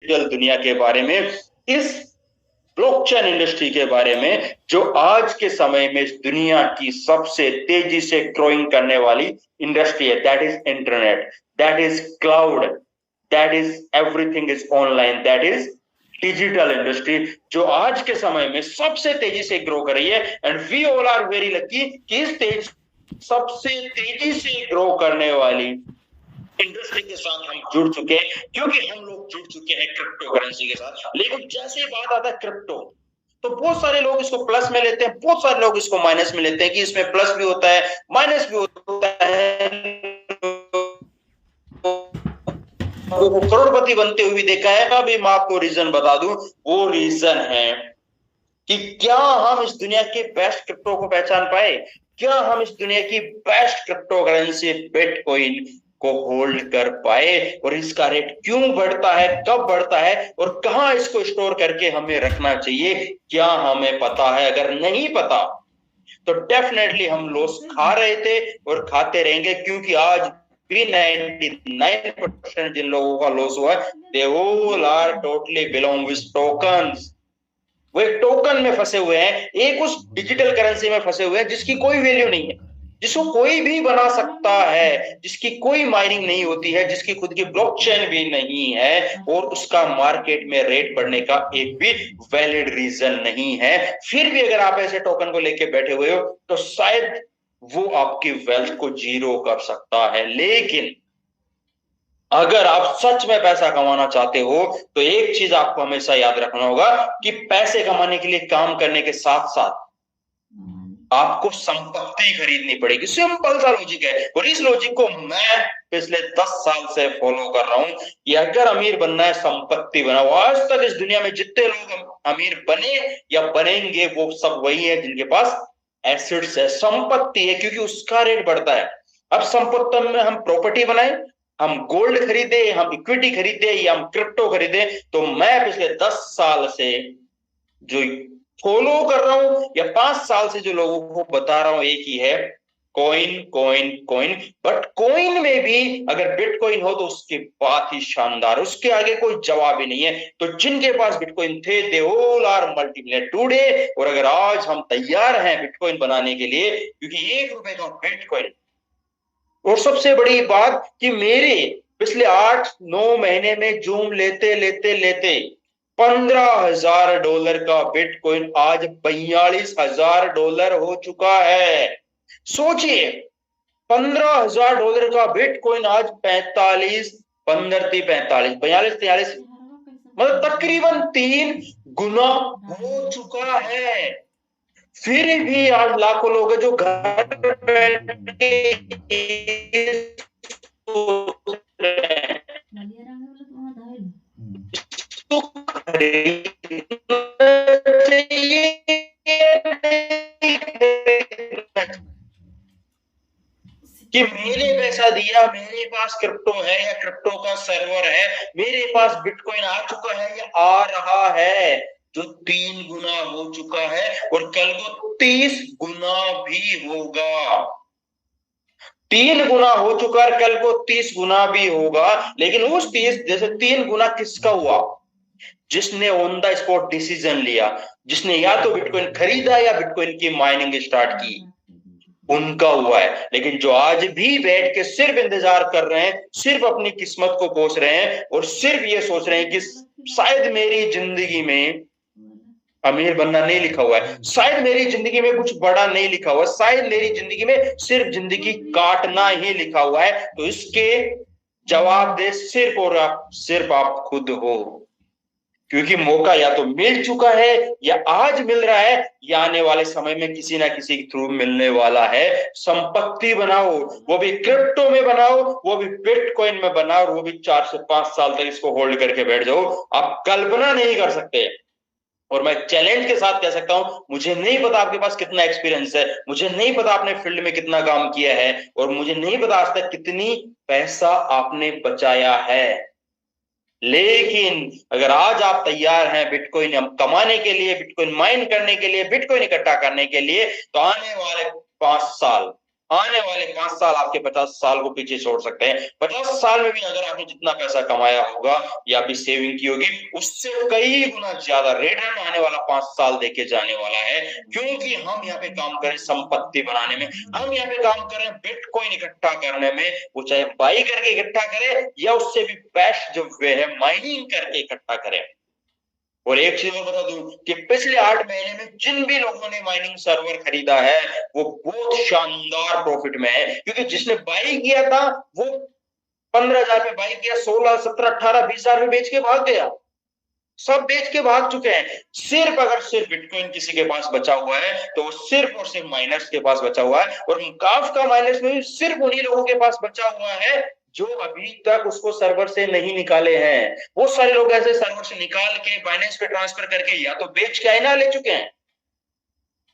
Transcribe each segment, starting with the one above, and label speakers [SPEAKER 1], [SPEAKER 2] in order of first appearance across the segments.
[SPEAKER 1] Digital दुनिया के बारे में, इस ब्लॉकचेन इंडस्ट्री के बारे में, जो आज के समय में दुनिया की सबसे तेजी से ग्रोइंग करने वाली इंडस्ट्री है। That is internet, that is cloud, that is everything is online, that is digital industry, जो आज के समय में सबसे तेजी से ग्रो कर रही है। And we all are very lucky कि इस तेज सबसे तेजी से ग्रो करने वाली इंडस्ट्री के साथ हम जुड़ चुके हैं, क्योंकि हम लोग जुड़ चुके हैं क्रिप्टो करेंसी के साथ। लेकिन जैसे ही बात आता है क्रिप्टो, तो बहुत सारे लोग इसको प्लस में लेते हैं, बहुत सारे लोग इसको माइनस में लेते हैं कि इसमें प्लस भी होता है माइनस भी होता है। वो करोड़पति बनते हुए देखा है। अभी मैं आपको रीजन बता दूं, वो रीजन है कि क्या हम इस दुनिया के बेस्ट क्रिप्टो को पहचान पाए, क्या हम इस दुनिया की बेस्ट क्रिप्टो करेंसी बिटकॉइन को होल्ड कर पाए, और इसका रेट क्यों बढ़ता है, कब बढ़ता है, और कहां इसको स्टोर करके हमें रखना चाहिए, क्या हमें पता है? अगर नहीं पता तो डेफिनेटली हम लॉस खा रहे थे और खाते रहेंगे, क्योंकि आज भी 99% जिन लोगों का लॉस हुआ है, they all are totally belong with tokens. वो एक टोकन में फंसे हुए हैं, एक उस डिजिटल करेंसी में फंसे हुए हैं जिसकी कोई वैल्यू नहीं है, जिसको कोई भी बना सकता है, जिसकी कोई माइनिंग नहीं होती है, जिसकी खुद की ब्लॉकचेन भी नहीं है, और उसका मार्केट में रेट बढ़ने का एक भी वैलिड रीजन नहीं है। फिर भी अगर आप ऐसे टोकन को लेके बैठे हुए हो, तो शायद वो आपकी वेल्थ को जीरो कर सकता है। लेकिन अगर आप सच में पैसा कमाना चाहते हो, तो एक चीज आपको हमेशा याद रखना होगा कि पैसे कमाने के लिए काम करने के साथ साथ आपको संपत्ति खरीदनी पड़ेगी। सिंपल सा लॉजिक है, और इस लॉजिक को मैं पिछले 10 साल से फॉलो कर रहा हूं कि अगर अमीर बनना है, संपत्ति बनाओ। आज तक इस दुनिया में जितने लोग अमीर बने या बनेंगे, वो सब वही है जिनके पास एसेट्स है, संपत्ति है, क्योंकि उसका रेट बढ़ता है। अब संपत्ति में हम प्रॉपर्टी बनाए, हम गोल्ड खरीदे, हम इक्विटी खरीदे, या हम क्रिप्टो खरीदे, तो मैं पिछले 10 साल से जो फॉलो कर रहा हूं, या 5 साल से जो लोगों को बता रहा हूं, एक ही है, coin coin coin. But coin में भी अगर बिटकॉइन हो तो उसकी बात ही शानदार, उसके आगे कोई जवाब ही नहीं है। तो जिनके पास बिटकॉइन थे, दे ऑल आर मल्टीमिलियनेयर टुडे। और अगर आज हम तैयार हैं बिटकॉइन बनाने के लिए, क्योंकि ₹1 का बिटकॉइन, और सबसे बड़ी बात कि मेरे पिछले 8-9 महीने में जूम लेते लेते लेते $15,000 का बिटकॉइन आज $42,000 हो चुका है। सोचिए, $15,000 का बिटकॉइन आज 45, 15 45, 42 43, मतलब तकरीबन 3 गुना हो चुका है। फिर भी आज लाखों लोग हैं जो घर बैठे तो कि मैंने पैसा दिया, मेरे पास क्रिप्टो है या क्रिप्टो का सर्वर है, मेरे पास बिटकॉइन आ चुका है या आ रहा है, जो 3 गुना हो चुका है, और कल को 30 गुना भी होगा। 3 गुना हो चुका है, कल को 30 गुना भी होगा। लेकिन उस 30, जैसे 3 गुना किसका हुआ? जिसने ऑन द स्पॉट डिसीजन लिया, जिसने या तो बिटकॉइन खरीदा या बिटकॉइन की माइनिंग स्टार्ट की, उनका हुआ है। लेकिन जो आज भी बैठ के सिर्फ इंतजार कर रहे हैं, सिर्फ अपनी किस्मत को कोस रहे हैं, और सिर्फ ये सोच रहे हैं कि शायद मेरी जिंदगी में अमीर बनना नहीं लिखा हुआ है, शायद मेरी जिंदगी में कुछ बड़ा नहीं लिखा हुआ है, शायद मेरी जिंदगी में सिर्फ जिंदगी काटना ही लिखा हुआ है, तो इसके जवाब दे सिर्फ और सिर्फ आप खुद हो। क्योंकि मौका या तो मिल चुका है, या आज मिल रहा है, या आने वाले समय में किसी ना किसी के थ्रू मिलने वाला है। संपत्ति बनाओ, वो भी क्रिप्टो में बनाओ, वो भी बिटकॉइन में बनाओ, और वो भी 4 से 5 साल तक इसको होल्ड करके बैठ जाओ। आप कल्पना नहीं कर सकते। और मैं चैलेंज के साथ कह सकता हूं, मुझे नहीं पता आपके पास कितना एक्सपीरियंस है, मुझे नहीं पता आपने फील्ड में कितना काम किया है, और मुझे नहीं पता आज तक कितनी पैसा आपने बचाया है। लेकिन अगर आज आप तैयार हैं बिटकॉइन कमाने के लिए, बिटकॉइन माइन करने के लिए, बिटकॉइन इकट्ठा करने के लिए, तो आने वाले 5 साल आने वाले 5 साल आपके 50 साल को पीछे छोड़ सकते हैं। 50 साल में भी अगर आपने जितना पैसा कमाया होगा या भी सेविंग की होगी, उससे कई गुना ज्यादा रिटर्न आने वाला 5 साल देके जाने वाला है। क्योंकि हम यहाँ पे काम करें संपत्ति बनाने में, हम यहाँ पे काम करें बिटकॉइन इकट्ठा करने में, वो चाहे बाई करके इकट्ठा करे या उससे भी बेस्ट जो वे है माइनिंग करके इकट्ठा करें। और एक चीज और बता दूं कि पिछले 8 महीने में जिन भी लोगों ने माइनिंग सर्वर खरीदा है वो बहुत शानदार प्रॉफिट में है, क्योंकि जिसने बाई किया था वो 15,000 पे बाई किया, 16, 17, 18, 20,000 में बेच के भाग गया, सब बेच के भाग चुके हैं। सिर्फ अगर सिर्फ बिटकॉइन किसी के पास बचा हुआ है तो वो सिर्फ और सिर्फ माइनर्स के पास बचा हुआ है, और काफ का माइनर्स में सिर्फ उन्हीं लोगों के पास बचा हुआ है जो अभी तक उसको सर्वर से नहीं निकाले हैं। वो सारे लोग ऐसे सर्वर से निकाल के बाइनेंस पे ट्रांसफर करके या तो बेच के आईना ले चुके हैं,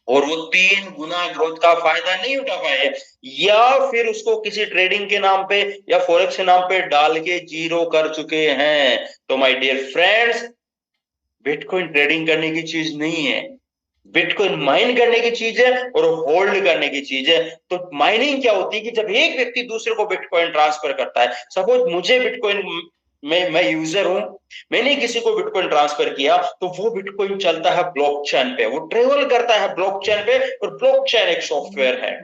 [SPEAKER 1] और वो 3 गुना ग्रोथ का फायदा नहीं उठा पाए, या फिर उसको किसी ट्रेडिंग के नाम पे या फॉरेक्स के नाम पे डाल के जीरो कर चुके हैं। तो my dear friends, bitcoin trading करने की चीज नहीं है, बिटकॉइन माइन करने की चीज है और होल्ड करने की चीज है। तो माइनिंग क्या होती है कि जब एक व्यक्ति दूसरे को बिटकॉइन ट्रांसफर करता है, सपोज मुझे बिटकॉइन में मैं यूजर हूं, मैंने किसी को बिटकॉइन ट्रांसफर किया, तो वो बिटकॉइन चलता है ब्लॉकचेन पे, वो ट्रेवल करता है ब्लॉकचेन पे, और ब्लॉकचेन एक सॉफ्टवेयर है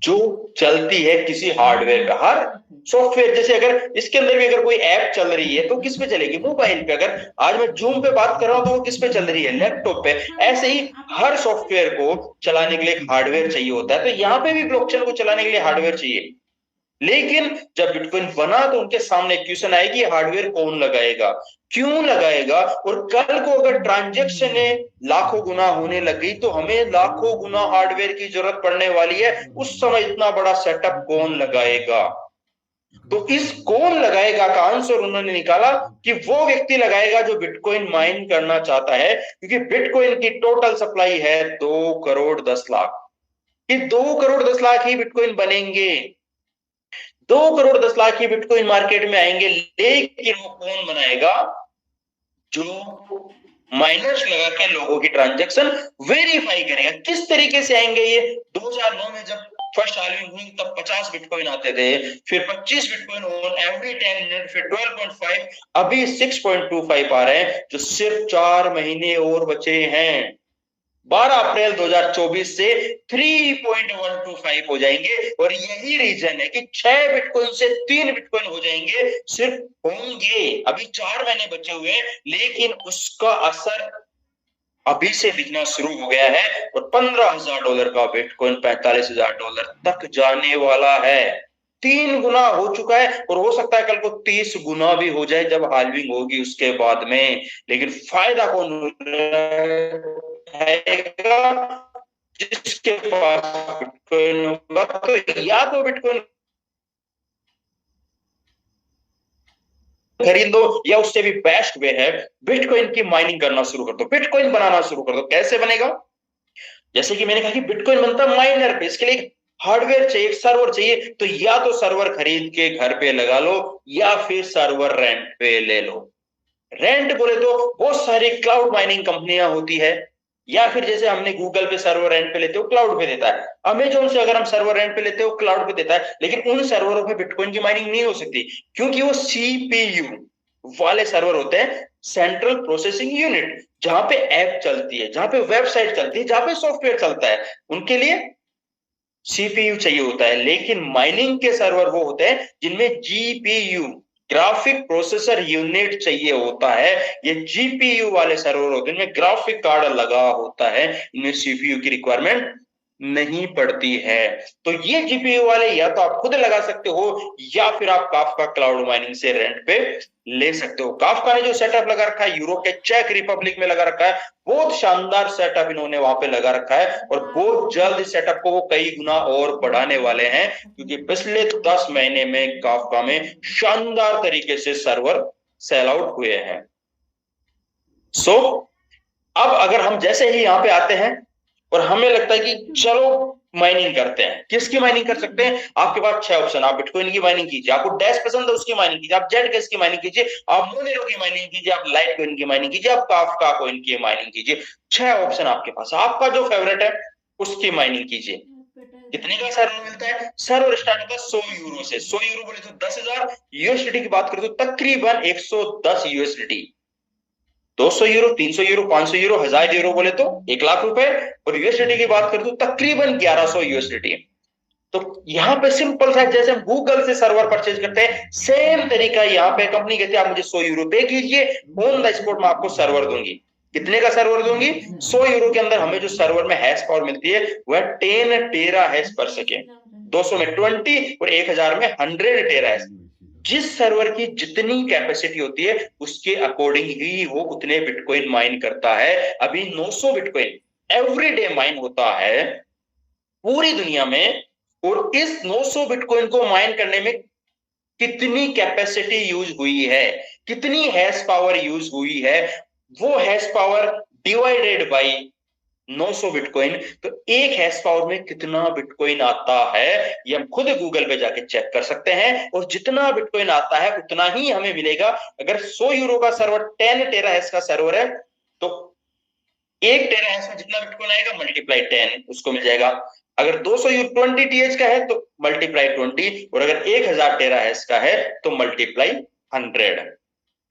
[SPEAKER 1] जो चलती है किसी हार्डवेयर पे। हर सॉफ्टवेयर, जैसे अगर इसके अंदर भी अगर कोई ऐप चल रही है तो किस पे चलेगी, मोबाइल पे। अगर आज मैं जूम पे बात कर रहा हूं तो वो किस पे चल रही है, लैपटॉप पे। ऐसे ही हर सॉफ्टवेयर को चलाने के लिए एक हार्डवेयर चाहिए होता है, तो यहाँ पे भी ब्लॉकचेन को चलाने के लिए हार्डवेयर चाहिए। लेकिन जब बिटकॉइन बना तो उनके सामने क्वेश्चन आएगी हार्डवेयर कौन लगाएगा, क्यों लगाएगा, और कल को अगर ट्रांजेक्शन लाखों गुना होने लगी तो हमें लाखों गुना हार्डवेयर की जरूरत पड़ने वाली है। उस समय इतना बड़ा सेटअप कौन लगाएगा। तो इस कौन लगाएगा का आंसर उन्होंने निकाला कि वो व्यक्ति लगाएगा जो बिटकॉइन माइन करना चाहता है, क्योंकि बिटकॉइन की टोटल सप्लाई है 2 करोड़ 10 लाख, कि 2 करोड़ 10 लाख ही बिटकॉइन बनेंगे, 2 करोड़ 10 लाख ही बिटकॉइन मार्केट में आएंगे। लेकिन वो कौन बनाएगा, जो माइनर्स लगा के लोगों की ट्रांजैक्शन वेरीफाई करेगा। किस तरीके से आएंगे ये, 2009 में जब फर्स्ट हाल्विंग हुई तब 50 बिटकॉइन आते थे, फिर 25 बिटकॉइन ऑन एवरी 10 मिनट, फिर 12.5, अभी 6.25 आ रहे हैं, जो सिर्फ 4 महीने और बचे हैं। 12 अप्रैल 2024 से 3.125 हो जाएंगे, और यही रीजन है कि 6 बिटकॉइन से 3 बिटकॉइन हो जाएंगे, सिर्फ होंगे। अभी 4 महीने बचे हुए हैं, लेकिन उसका असर अभी से दिखना शुरू हो गया है, और $15,000 का बिटकॉइन $45,000 तक जाने वाला है। 3 गुना हो चुका है, और हो सकता है कल को 30 गुना भी हो जाए जब हाल्विंग होगी उसके बाद में। लेकिन फायदा कौन उठाएगा, जिसके पास बिटकॉइन होगा। तो या तो बिटकॉइन खरीद लो, या उससे भी बेस्ट वे है बिटकॉइन की माइनिंग करना शुरू कर दो, बिटकॉइन बनाना शुरू कर दो। कैसे बनेगा, जैसे कि मैंने कहा कि बिटकॉइन बनता माइनर पे, इसके लिए हार्डवेयर चाहिए, सर्वर चाहिए। तो या तो सर्वर खरीद के घर पे लगा लो, या फिर सर्वर रेंट पे ले लो। रेंट बोले तो बहुत सारी क्लाउड माइनिंग कंपनियां होती है, या फिर जैसे हमने गूगल पे सर्वर रेंट पे लेते हो, क्लाउड पे देता है। अमेजोन से अगर हम सर्वर रेंट पे लेते हो, क्लाउड पे देता है। लेकिन उन सर्वरों पे बिटकॉइन की माइनिंग नहीं हो सकती, क्योंकि वो सीपीयू वाले सर्वर होते हैं, सेंट्रल प्रोसेसिंग यूनिट, जहां पे ऐप चलती है, जहां पे वेबसाइट चलती है, जहां पे सॉफ्टवेयर चलता है, उनके लिए सीपीयू चाहिए होता है। लेकिन माइनिंग के सर्वर वो होते हैं जिनमें जीपीयू, ग्राफिक प्रोसेसर यूनिट चाहिए होता है। ये जीपीयू वाले सर्वर होते हैं, इनमें ग्राफिक कार्ड लगा होता है, इनमें सीपीयू की रिक्वायरमेंट नहीं पड़ती है। तो ये जीपीयू वाले या तो आप खुद लगा सकते हो, या फिर आप काफका क्लाउड माइनिंग से रेंट पे ले सकते हो। काफका ने जो सेटअप लगा रखा है यूरोप के चेक रिपब्लिक में लगा रखा है, बहुत शानदार सेटअप इन्होंने वहां पे लगा रखा है, और बहुत जल्द इस सेटअप को वो कई गुना और बढ़ाने वाले हैं, क्योंकि पिछले 10 महीने में काफका में शानदार तरीके से सर्वर सेल आउट हुए हैं। सो अब अगर हम जैसे ही यहां पे आते हैं और हमें लगता है कि चलो माइनिंग करते हैं, किसकी माइनिंग कर सकते हैं, आपके पास 6 ऑप्शन। आप बिटकॉइन की माइनिंग कीजिए, आपको डैश पसंद है उसकी माइनिंग कीजिए, आप जेड केस की माइनिंग कीजिए, आप मोनेरो की माइनिंग कीजिए, आप लाइट कॉइन की माइनिंग कीजिए, आप काफका कॉइन की माइनिंग कीजिए। 6 ऑप्शन आपके पास, आपका जो फेवरेट है उसकी माइनिंग कीजिए। कितने का सर्वर मिलता है? सर्वर स्टार्ट होता है 100 यूरो से। 100 यूरो बोले तो 10,000। यूएसडी की बात करें तो तकरीबन 110 USD. 200 euro, 300 euro, 500 euro, 1000 euro बोले तो 1 लाख रुपए। और यूएसडी की बात करें तो तकरीबन 1100 यूएसडी। तो यहाँ पे सिंपल सा, जैसे हम गूगल से सर्वर परचेज करते हैं, सेम तरीका यहाँ पे कंपनी कहती है आप मुझे 100 यूरो पे कीजिए, ऑन द स्पॉट मैं आपको सर्वर दूंगी। कितने का सर्वर दूंगी? 100 यूरो के अंदर हमें जो सर्वर में हैश पावर मिलती है वह 10 टेरा हैश पर सेकेंड। 200 में 20 और 1000 में 100 टेरा हैश। जिस सर्वर की जितनी कैपेसिटी होती है उसके अकॉर्डिंग ही वो उतने बिटकॉइन माइन करता है। अभी 900 बिटकॉइन एवरी डे माइन होता है पूरी दुनिया में। और इस 900 बिटकॉइन को माइन करने में कितनी कैपेसिटी यूज हुई है, कितनी हैश पावर यूज हुई है, वो hash power divided by 900 bitcoin, तो एक हैश पावर में कितना बिटकॉइन आता है ये हम खुद गूगल पे जाके चेक कर सकते हैं। और जितना बिटकॉइन आता है उतना ही हमें मिलेगा। अगर 100 यूरो का सर्वर 10 टेरा हैश का सर्वर है तो 1 टेरा हैश में जितना बिटकॉइन आएगा मल्टीप्लाई 10 उसको मिल जाएगा। अगर 200 20 टीएच का है तो मल्टीप्लाई 20, और अगर 1000 टेरा हैश का है तो मल्टीप्लाई 100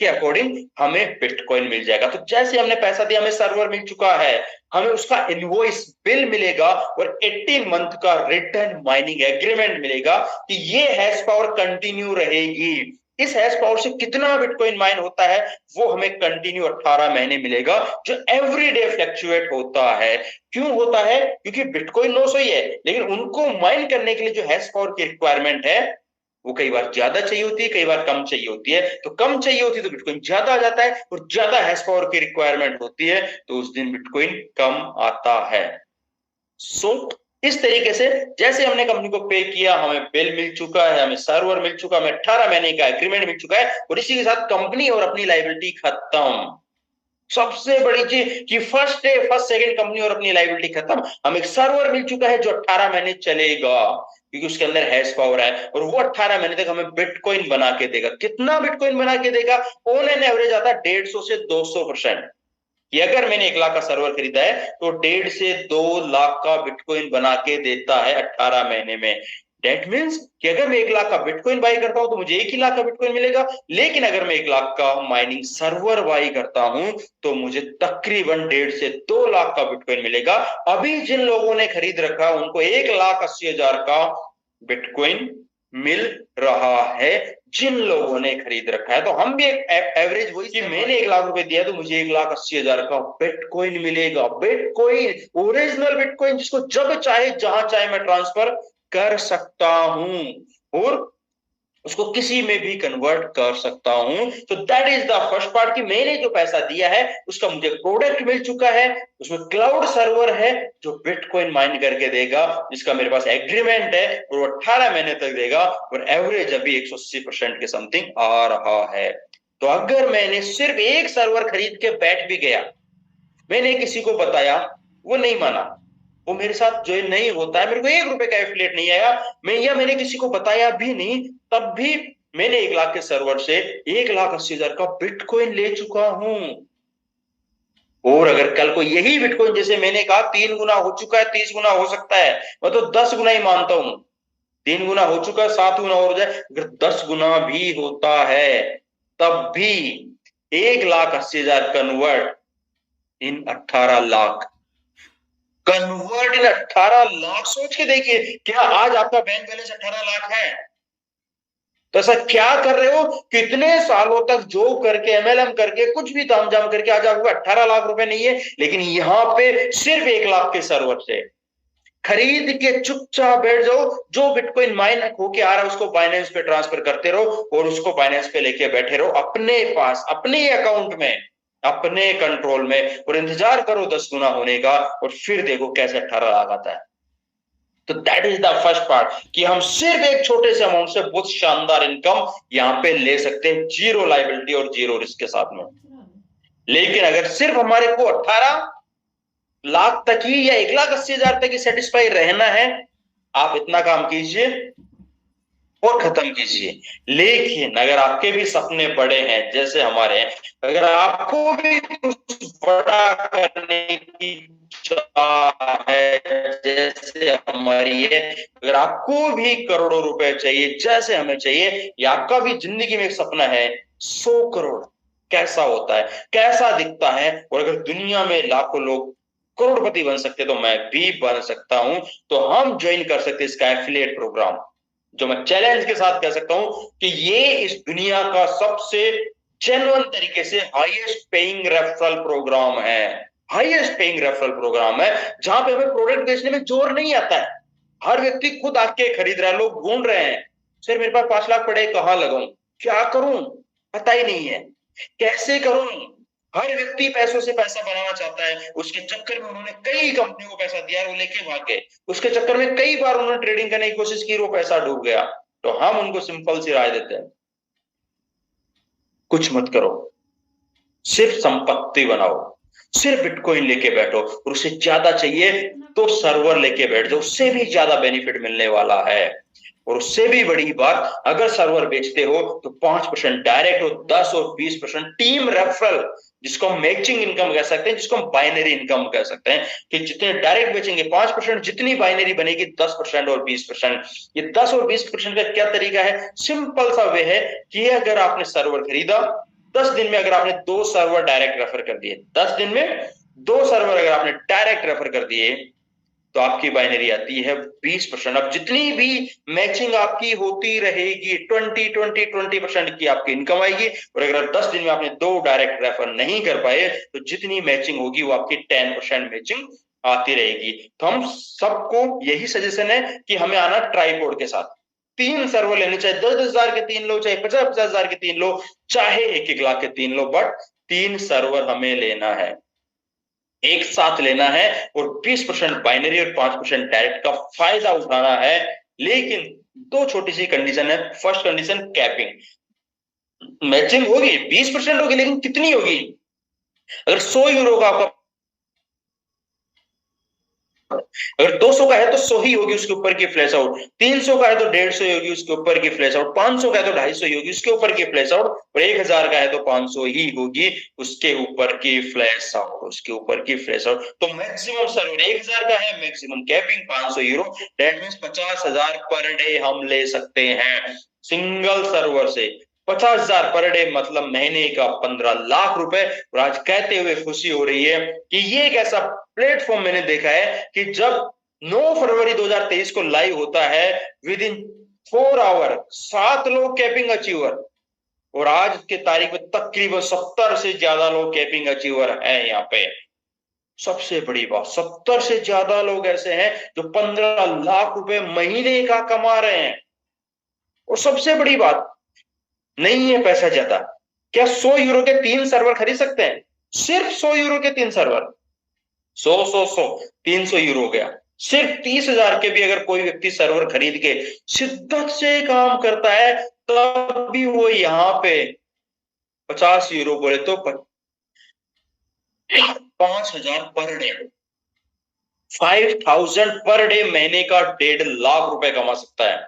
[SPEAKER 1] के अकॉर्डिंग हमें बिटकॉइन मिल जाएगा। तो जैसे हमने पैसा दिया, हमें सर्वर मिल चुका है, हमें उसका इनवॉइस बिल मिलेगा और 18 मंथ का रिटर्न माइनिंग एग्रीमेंट मिलेगा कि ये हैश पावर कंटिन्यू रहेगी। इस हैश पावर से कितना बिटकॉइन माइन होता है वो हमें कंटिन्यू 18 महीने मिलेगा, जो एवरी डे फ्लक्चुएट होता है। क्यों होता है? क्योंकि बिटकॉइन 900 ही है, लेकिन उनको माइन करने के लिए जो हैश पावर की रिक्वायरमेंट है वो कई बार ज्यादा चाहिए होती है, कई बार कम चाहिए होती है। तो कम चाहिए होती है तो बिटकॉइन ज्यादा आ जाता है, और ज्यादा हैश पावर की रिक्वायरमेंट होती है तो उस दिन बिटकॉइन कम आता है। इस तरीके से जैसे हमने कंपनी को पे किया, हमें बिल मिल चुका है, हमें सर्वर मिल चुका, हमें 18 महीने का एग्रीमेंट मिल चुका है, और इसी के साथ कंपनी और अपनी लायबिलिटी खत्म। सबसे बड़ी चीज कि फर्स्ट सेकंड कंपनी और अपनी लायबिलिटी खत्म। हमें एक सर्वर मिल चुका है जो 18 महीने चलेगा, क्योंकि उसके अंदर हैश पावर है, और वो 18 महीने तक हमें बिटकॉइन बना के देगा। कितना बिटकॉइन बना के देगा? ऑन एन एवरेज आता है 150 से 200%। कि अगर मैंने 1 लाख का सर्वर खरीदा है तो 1.5 से 2 लाख का बिटकॉइन बना के देता है 18 महीने में। डेट मीन्स कि अगर मैं 1 लाख का बिटकॉइन बाई करता हूं तो मुझे 1 ही लाख का बिटकॉइन मिलेगा, लेकिन अगर मैं 1 लाख का माइनिंग सर्वर बाई करता हूं तो मुझे तकरीबन 1.5 से 2 लाख का बिटकॉइन मिलेगा। अभी जिन लोगों ने खरीद रखा उनको 1,80,000 का बिटकॉइन मिल रहा है, जिन लोगों ने खरीद रखा है। तो हम भी एक एवरेज वही कि मैंने 1 लाख रुपए दिया तो मुझे 1,80,000 का बिटकॉइन मिलेगा। बिटकॉइन, ओरिजिनल बिटकॉइन, जिसको जब चाहे जहां चाहे मैं ट्रांसफर कर सकता हूं और उसको किसी में भी कन्वर्ट कर सकता हूं। तो that is the first part कि मैंने जो पैसा दिया है उसका मुझे प्रोडक्ट मिल चुका है, उसमें क्लाउड सर्वर है जो बिटकॉइन माइन करके देगा, जिसका मेरे पास एग्रीमेंट है, और वो 18 महीने तक देगा, और एवरेज अभी 180% के समथिंग आ रहा है। तो अगर मैंने सिर्फ एक सर्वर खरीद के बैठ भी गया, मैंने किसी को बताया, वो नहीं माना, वो मेरे साथ जो नहीं होता है, मेरे को 1 रुपए का एफिलिएट नहीं आया, मैंने किसी को बताया भी नहीं, तब भी मैंने 1 लाख के सर्वर से 1,80,000 का बिटकॉइन ले चुका हूं। और अगर कल को यही बिटकॉइन, जैसे मैंने कहा 3 गुना हो चुका है, 30 गुना हो सकता है, मैं तो 10 गुना ही मानता हूं। 3 गुना हो चुका है, 7 गुना हो जाए, अगर 10 गुना भी होता है तब भी 1,80,000 convert in 18 lakh, convert in 18 lakh. सोच के देखिए, क्या आज आपका बैंक बैलेंस 18 लाख है? तो ऐसा क्या कर रहे हो? कितने सालों तक जॉब करके, एमएलएम करके, कुछ भी तामझाम करके आज आपको 18 लाख रुपए नहीं है, लेकिन यहां पे सिर्फ 1 लाख के सर्वर से खरीद के चुपचाप बैठ जाओ। जो बिटकॉइन माइन होके आ रहा है उसको बाइनेंस पे ट्रांसफर करते रहो, और उसको बाइनेंस पे लेके बैठे रहो अपने पास, अपने अकाउंट में, अपने कंट्रोल में, और इंतजार करो 10 गुना होने का, और फिर देखो कैसे 18 लाख आता है। तो that is the first part कि हम सिर्फ एक छोटे से अमाउंट से बहुत शानदार इनकम यहां पे ले सकते हैं, जीरो लायबिलिटी और जीरो रिस्क के साथ में। लेकिन अगर सिर्फ हमारे को 18 लाख तक ही या 1,80,000 तक ही सेटिस्फाई रहना है, आप इतना काम कीजिए और खत्म कीजिए। लेकिन अगर आपके भी सपने बड़े हैं जैसे हमारे हैं, अगर आपको भी कुछ बड़ा करने की चाह है जैसे हमारी है। अगर आपको भी करोड़ों रुपए चाहिए जैसे हमें चाहिए, या आपका भी जिंदगी में एक सपना है 100 करोड़ कैसा होता है, कैसा दिखता है, और अगर दुनिया में लाखों लोग करोड़पति बन सकते तो मैं भी बन सकता हूं, तो हम ज्वाइन कर सकते हैं इसका एफिलिएट प्रोग्राम, जो मैं चैलेंज के साथ कह सकता हूं कि ये इस दुनिया का सबसे जेन्युइन तरीके से हाईएस्ट पेइंग रेफरल प्रोग्राम है। हाईएस्ट पेइंग रेफरल प्रोग्राम है जहां पे हमें प्रोडक्ट बेचने में जोर नहीं आता है। हर व्यक्ति खुद आके खरीद रहा है, लोग ढूंढ रहे हैं सर मेरे पास 5 लाख पड़े, कहां लगाऊं, क्या करूं, पता ही नहीं है, कैसे करूं। हर व्यक्ति पैसों से पैसा बनाना चाहता है, उसके चक्कर में उन्होंने कई कंपनियों को पैसा दिया, वो लेके भाग गए, उसके चक्कर में कई बार उन्होंने ट्रेडिंग करने की कोशिश की, वो पैसा डूब गया। तो हम उनको सिंपल सी राय देते हैं, कुछ मत करो, सिर्फ संपत्ति बनाओ, सिर्फ बिटकॉइन लेके बैठो, और उससे ज्यादा चाहिए तो सर्वर लेके बैठ जाओ, उससे भी ज्यादा बेनिफिट मिलने वाला है। और उससे भी बड़ी बात, अगर सर्वर बेचते हो तो 5% डायरेक्ट और 10 और 20% टीम रेफरल, जिसको हम मैचिंग इनकम कह सकते हैं, जिसको हम बाइनरी इनकम कह सकते हैं, कि जितने डायरेक्ट बेचेंगे 5%, जितनी बाइनरी बनेगी 10% और 20%। ये 10 और 20% का क्या तरीका है, सिंपल सा वे है कि अगर आपने सर्वर खरीदा 10 दिन में, अगर आपने 2 सर्वर डायरेक्ट रेफर कर दिए, 10 दिन में 2 सर्वर अगर आपने डायरेक्ट रेफर कर दिए, तो आपकी बाइनरी आती है 20%। अब जितनी भी मैचिंग आपकी होती रहेगी 20% की आपकी इनकम आएगी, और अगर 10 दिन में आपने 2 डायरेक्ट रेफर नहीं कर पाए तो जितनी मैचिंग होगी वो आपकी 10% मैचिंग आती रहेगी। तो हम सबको यही सजेशन है कि हमें आना ट्राइपॉड के साथ, 3 सर्वर लेने, चाहे 10,000 के 3 लो, चाहे 50,000 के 3 लो, चाहे 1,1 लाख के 3 लो, बट 3 सर्वर हमें लेना है, एक साथ लेना है, और 20% बाइनरी और 5% डायरेक्ट का फायदा उठाना है। लेकिन 2 छोटी सी कंडीशन है। फर्स्ट कंडीशन कैपिंग, मैचिंग होगी 20% होगी, लेकिन कितनी होगी, अगर 100 यूरो का आपका, अगर 200 का है तो 100 ही होगी, उसके ऊपर की फ्लैश आउट, 300 का है तो 150 होगी, उसके ऊपर की फ्लैश आउट, 500 का है तो 250 होगी, उसके ऊपर की फ्लैश आउट, और 1000 का है तो 500 ही होगी, उसके ऊपर की फ्लैश आउट, उसके ऊपर की फ्लैश आउट। तो मैक्सिमम सर्वर 1000 का है, maximum capping 500 euro, that means 50,000 per day हम ले सकते हैं सिंगल सर्वर से। 50,000 पर डे मतलब महीने का 15 लाख रुपए। और आज कहते हुए खुशी हो रही है कि ये एक ऐसा प्लेटफॉर्म मैंने देखा है कि जब 9 फरवरी 2023 को लाइव होता है, विद इन 4 आवर 7 लोग कैपिंग अचीवर, और आज के तारीख में तकरीबन 70 से ज्यादा लोग कैपिंग अचीवर है यहाँ पे। सबसे बड़ी बात, 70 से ज्यादा लोग ऐसे हैं जो 15 लाख रुपए महीने का कमा रहे हैं। और सबसे बड़ी बात, नहीं है पैसा ज्यादा, क्या 100 यूरो के 3 सर्वर खरीद सकते हैं, सिर्फ 100 यूरो के 3 सर्वर, 100 300 यूरो हो गया। सिर्फ 30,000 के भी अगर कोई व्यक्ति सर्वर खरीद के शिद्दत से काम करता है, तब भी वो यहाँ पे 50 यूरो बोले तो 5,000 पर डे, 5,000 पर डे, महीने का 1.5 लाख रुपए कमा सकता है।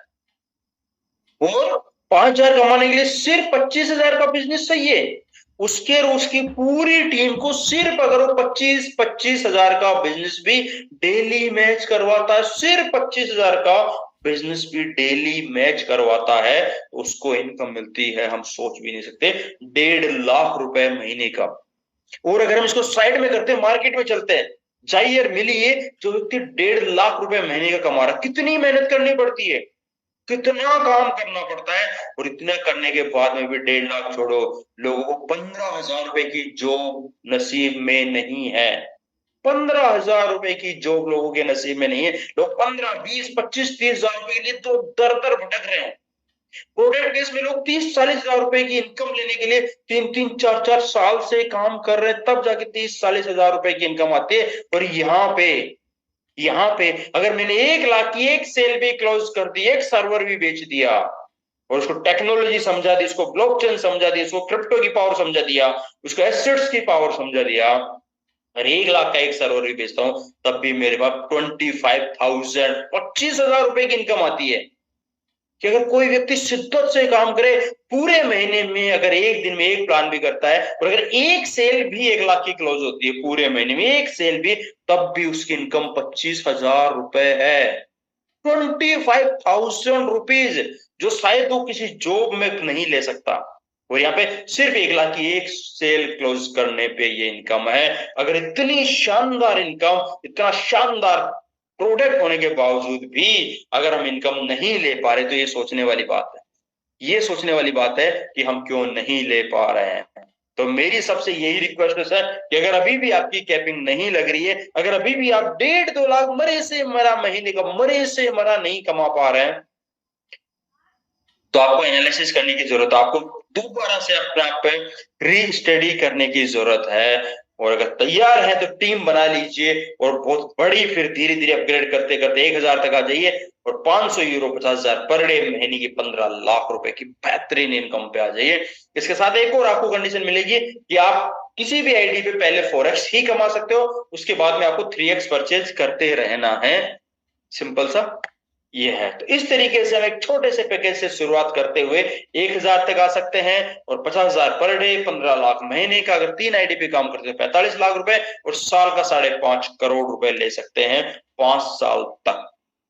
[SPEAKER 1] और 5,000 कमाने के लिए सिर्फ 25,000 का बिजनेस चाहिए, उसके और उसकी पूरी टीम को सिर्फ, अगर वो 25,000 का बिजनेस भी डेली मैच करवाता है, सिर्फ 25,000 का बिजनेस भी डेली मैच करवाता है, उसको इनकम मिलती है, हम सोच भी नहीं सकते, 1.5 लाख रुपए महीने का। और अगर हम इसको साइड में करते हैं, मार्केट में चलते हैं, जाइए और मिलिए जो व्यक्ति 1.5 लाख रुपए महीने का कमा रहा है, कितनी मेहनत करनी पड़ती है, कितना काम करना पड़ता है, और इतना करने के बाद में भी 1.5 लाख छोड़ो, लोगों को 15,000 रुपए की जॉब नसीब में नहीं है। 15,000 रुपए की जॉब लोगों के नसीब में नहीं है। लोग 15, 20, 25, 30,000 रुपए के लिए तो दर दर भटक रहे हैं। प्रोडक्ट बेस में लोग 30-40,000 रुपए की इनकम लेने के लिए 3-3, 4-4 साल से काम कर रहे हैं, तब जाके 30-40,000 रुपए की इनकम आती है। और यहाँ पे अगर मैंने 1 लाख की एक सेल भी क्लोज कर दी, एक सर्वर भी बेच दिया, और उसको टेक्नोलॉजी समझा दी, उसको ब्लॉकचेन समझा दी, उसको क्रिप्टो की पावर समझा दिया, उसको एसेट्स की पावर समझा दिया, और 1 लाख का एक सर्वर भी बेचता हूं, तब भी मेरे पास 25,000 25,000 रुपए की इनकम आती है। कि अगर कोई व्यक्ति शिद्दत से काम करे, पूरे महीने में अगर एक दिन में एक प्लान भी करता है, और अगर एक सेल भी 1 लाख की क्लोज होती है पूरे महीने में, एक सेल भी, तब भी उसकी इनकम 25,000 रुपए है। 25,000 रुपीज, जो शायद वो किसी जॉब में नहीं ले सकता। और यहाँ पे सिर्फ 1 लाख की एक सेल क्लोज करने पे ये इनकम है। अगर इतनी शानदार इनकम, इतना शानदार प्रोडक्ट होने के बावजूद भी अगर हम इनकम नहीं ले पा रहे, तो ये सोचने वाली बात है। ये सोचने वाली बात है कि हम क्यों नहीं ले पा रहे हैं। तो मेरी सबसे यही रिक्वेस्ट है सर, कि अगर अभी भी आपकी कैपिंग नहीं लग रही है, अगर अभी भी आप 1.5-2 लाख मरे से मरा महीने का, मरे से मरा नहीं कमा पा रहे हैं, तो आपको एनालिसिस करने की जरूरत है। आपको दोबारा से अपने आप पे री स्टडी करने की जरूरत है। और अगर तैयार है तो टीम बना लीजिए, और बहुत बड़ी फिर धीरे धीरे अपग्रेड करते करते 1,000 तक आ जाइए, और 500 यूरो 50,000 पर डे, महीने की 15 लाख रुपए की बेहतरीन इनकम पे आ जाइए। इसके साथ एक और आपको कंडीशन मिलेगी कि आप किसी भी आईडी पे पहले 4x ही कमा सकते हो, उसके बाद में आपको 3x परचेज करते रहना है। सिंपल सा ये है। तो इस तरीके से हम एक छोटे से पैकेज से शुरुआत करते हुए 1,000 तक आ सकते हैं, और 50,000 पर डे, 15 लाख महीने का, अगर 3 आईडी पे काम करते हैं 45 लाख रुपए, और साल का 5.5 करोड़ रुपए ले सकते हैं 5 साल तक।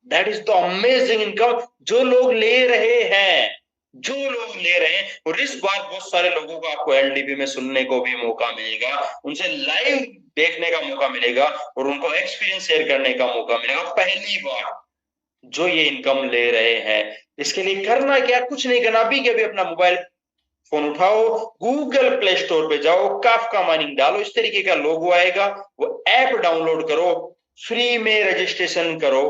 [SPEAKER 1] That is the amazing income जो लोग ले रहे हैं, जो लोग ले रहे हैं। और इस बार बहुत सारे लोगों को आपको एलडीपी में सुनने को भी मौका मिलेगा, उनसे लाइव देखने का मौका मिलेगा, और उनको एक्सपीरियंस शेयर करने का मौका मिलेगा पहली बार, जो ये इनकम ले रहे हैं। इसके लिए करना क्या, कुछ नहीं करना, अभी के अभी अपना मोबाइल फोन उठाओ, गूगल प्ले स्टोर पे जाओ, काफका माइनिंग डालो, इस तरीके का लोगो आएगा, वो ऐप डाउनलोड करो, फ्री में रजिस्ट्रेशन करो,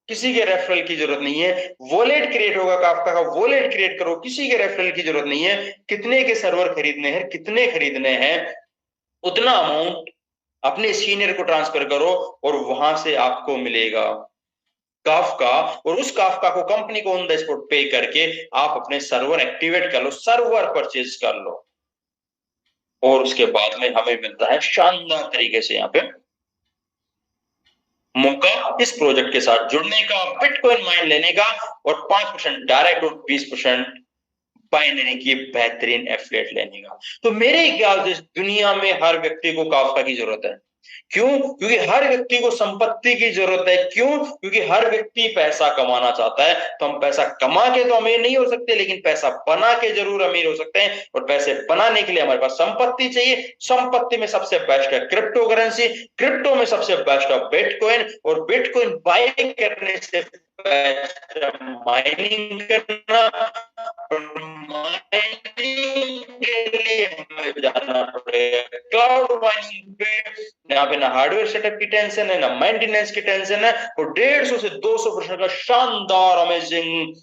[SPEAKER 1] किसी के रेफरल की जरूरत नहीं है। वॉलेट क्रिएट होगा, काफका का वॉलेट क्रिएट करो, किसी के रेफरल की जरूरत नहीं है। कितने के सर्वर खरीदने हैं, कितने खरीदने हैं, उतना अमाउंट अपने सीनियर को ट्रांसफर करो, और वहां से आपको मिलेगा काफका, और उस काफका को कंपनी को ऑन द स्पॉट पे करके आप अपने सर्वर एक्टिवेट कर लो, सर्वर परचेज कर लो, और उसके बाद में हमें मिलता है शानदार तरीके से यहाँ पे मौका इस प्रोजेक्ट के साथ जुड़ने का, बिटकॉइन माइन लेने का, और 5% डायरेक्ट और 20% बाइनरी की बेहतरीन एफिलिएट लेने का। तो मेरे ख्याल से दुनिया में हर व्यक्ति को काफका की जरूरत है। क्यों? क्योंकि हर व्यक्ति को संपत्ति की जरूरत है। क्यों? क्योंकि हर व्यक्ति पैसा कमाना चाहता है। तो हम पैसा कमा के तो अमीर नहीं हो सकते, लेकिन पैसा बना के जरूर अमीर हो सकते हैं। और पैसे बनाने के लिए हमारे पास संपत्ति चाहिए। संपत्ति में सबसे बेस्ट है क्रिप्टो करेंसी, क्रिप्टो में सबसे बेस्ट है बिटकॉइन, और बिटकॉइन बाय करने से बेस्ट है माइनिंग करना। माइनिंग के लिए हमें जाना पड़ेगा क्लाउड माइनिंग पे। यहाँ पे ना हार्डवेयर सेटअप की टेंशन है, ना मेंटेनेंस की टेंशन है, और 150 से 200% का शानदार अमेजिंग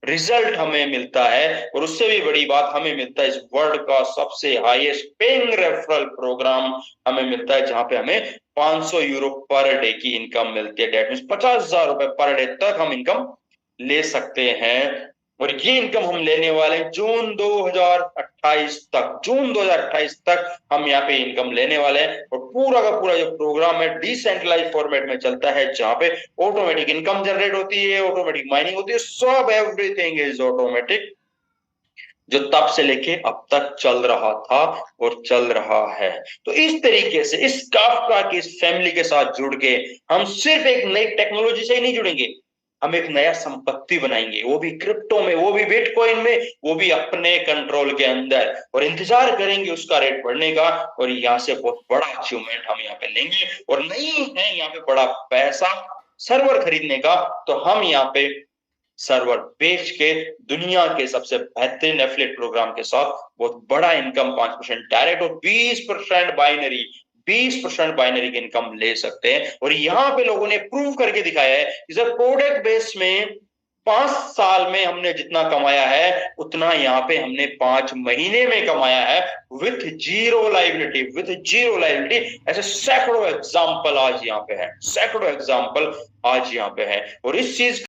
[SPEAKER 1] रिजल्ट हमें मिलता है। और उससे भी बड़ी बात, हमें मिलता है इस वर्ल्ड का सबसे हाईएस्ट पेइंग रेफरल प्रोग्राम हमें मिलता है, जहां पे हमें 500 यूरो पर डे की इनकम मिलती है। डेट मीन 50,000 रुपए पर डे तक हम इनकम ले सकते हैं। और ये इनकम हम लेने वाले हैं जून 2028 तक। जून 2028 तक हम यहाँ पे इनकम लेने वाले हैं। और पूरा का पूरा जो प्रोग्राम है डिसेंट्रलाइज फॉर्मेट में चलता है, जहां पे ऑटोमेटिक इनकम जनरेट होती है, ऑटोमेटिक माइनिंग होती है, सब एवरीथिंग इज ऑटोमेटिक, जो तब से लेके अब तक चल रहा था और चल रहा है। तो इस तरीके से इस काफका की इस फैमिली के साथ जुड़ के हम सिर्फ एक नई टेक्नोलॉजी से ही नहीं जुड़ेंगे, हम एक नया संपत्ति बनाएंगे, वो भी क्रिप्टो में, वो भी बिटकॉइन में, वो भी अपने कंट्रोल के अंदर। और इंतजार करेंगे उसका रेट बढ़ने का, और यहाँ से बहुत बड़ा अचीवमेंट हम यहाँ पे लेंगे। और नहीं है यहाँ पे बड़ा पैसा सर्वर खरीदने का, तो हम यहाँ पे सर्वर बेच के दुनिया के सबसे बेहतरीन एफिलिएट प्रोग्राम के साथ बहुत बड़ा इनकम 5% डायरेक्ट और 20% बाइनरी, 20% बाइनरी की इनकम ले सकते हैं। और यहां पे लोगों ने प्रूव करके दिखाया है कि सर प्रोडक्ट बेस में 5 साल में हमने जितना कमाया है, उतना यहाँ पे हमने 5 महीने में कमाया है, with zero liability, with zero liability. ऐसे सैकड़ों एग्जाम्पल आज यहाँ पे है, सैकड़ों एग्जाम्पल आज यहाँ पे है। और इस चीज